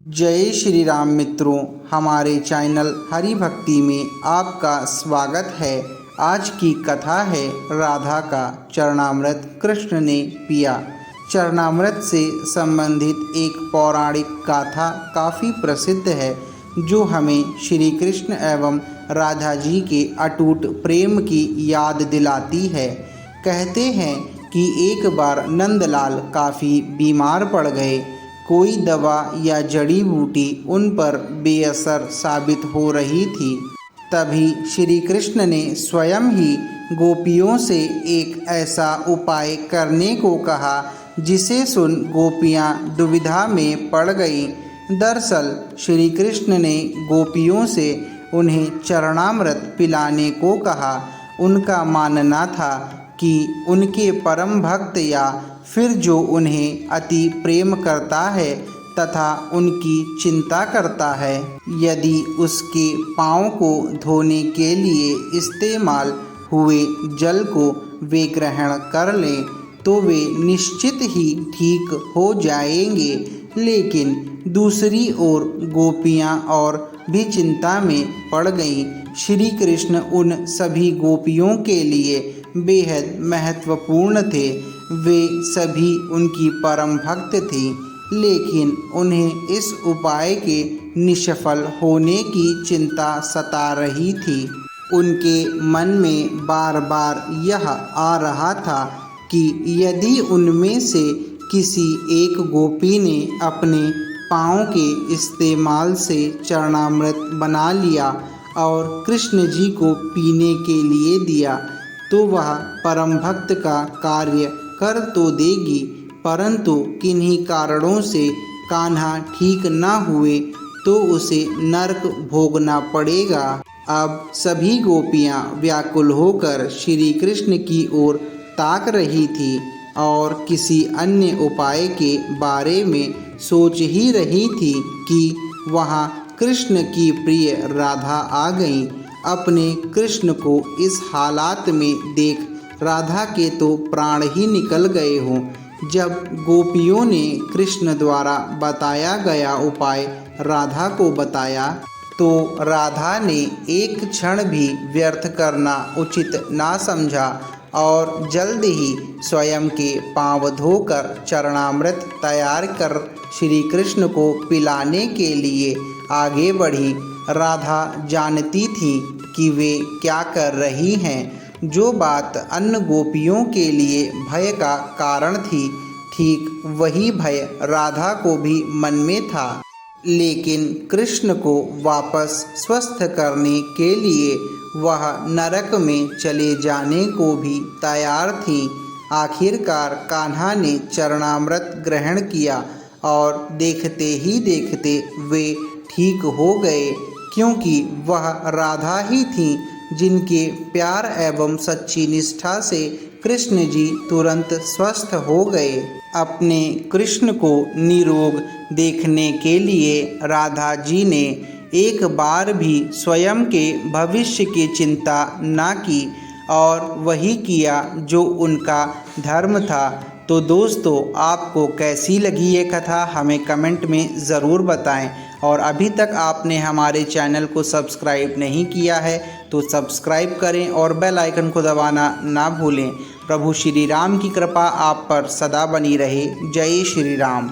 जय श्री राम मित्रों, हमारे चैनल हरि भक्ति में आपका स्वागत है। आज की कथा है राधा का चरणामृत कृष्ण ने पिया। चरणामृत से संबंधित एक पौराणिक गाथा काफ़ी प्रसिद्ध है, जो हमें श्री कृष्ण एवं राधा जी के अटूट प्रेम की याद दिलाती है। कहते हैं कि एक बार नंदलाल काफ़ी बीमार पड़ गए। कोई दवा या जड़ी बूटी उन पर बेअसर साबित हो रही थी। तभी श्री कृष्ण ने स्वयं ही गोपियों से एक ऐसा उपाय करने को कहा, जिसे सुन गोपियां दुविधा में पड़ गईं। दरअसल श्री कृष्ण ने गोपियों से उन्हें चरणामृत पिलाने को कहा। उनका मानना था कि उनके परम भक्त या फिर जो उन्हें अति प्रेम करता है तथा उनकी चिंता करता है, यदि उसके पाँव को धोने के लिए इस्तेमाल हुए जल को वे ग्रहण कर लें तो वे निश्चित ही ठीक हो जाएंगे। लेकिन दूसरी ओर गोपियां और भी चिंता में पड़ गईं। श्री कृष्ण उन सभी गोपियों के लिए बेहद महत्वपूर्ण थे। वे सभी उनकी परम भक्त थी, लेकिन उन्हें इस उपाय के निष्फल होने की चिंता सता रही थी। उनके मन में बार बार यह आ रहा था कि यदि उनमें से किसी एक गोपी ने अपने पाँव के इस्तेमाल से चरणामृत बना लिया और कृष्ण जी को पीने के लिए दिया, तो वह परम भक्त का कार्य कर तो देगी, परंतु किन्हीं कारणों से कान्हा ठीक न हुए तो उसे नरक भोगना पड़ेगा। अब सभी गोपियां व्याकुल होकर श्री कृष्ण की ओर ताक रही थी और किसी अन्य उपाय के बारे में सोच ही रही थी कि वहां कृष्ण की प्रिय राधा आ गई। अपने कृष्ण को इस हालात में देख राधा के तो प्राण ही निकल गए हों। जब गोपियों ने कृष्ण द्वारा बताया गया उपाय राधा को बताया, तो राधा ने एक क्षण भी व्यर्थ करना उचित ना समझा और जल्द ही स्वयं के पांव धोकर चरणामृत तैयार कर श्री कृष्ण को पिलाने के लिए आगे बढ़ी। राधा जानती थी कि वे क्या कर रही हैं। जो बात अन्य गोपियों के लिए भय का कारण थी, ठीक वही भय राधा को भी मन में था। लेकिन कृष्ण को वापस स्वस्थ करने के लिए वह नरक में चले जाने को भी तैयार थी। आखिरकार कान्हा ने चरणामृत ग्रहण किया और देखते ही देखते वे ठीक हो गए, क्योंकि वह राधा ही थीं जिनके प्यार एवं सच्ची निष्ठा से कृष्ण जी तुरंत स्वस्थ हो गए। अपने कृष्ण को निरोग देखने के लिए राधा जी ने एक बार भी स्वयं के भविष्य की चिंता ना की और वही किया जो उनका धर्म था। तो दोस्तों, आपको कैसी लगी ये कथा हमें कमेंट में ज़रूर बताएं। और अभी तक आपने हमारे चैनल को सब्सक्राइब नहीं किया है तो सब्सक्राइब करें और बेल आइकन को दबाना ना भूलें। प्रभु श्री राम की कृपा आप पर सदा बनी रहे। जय श्री राम।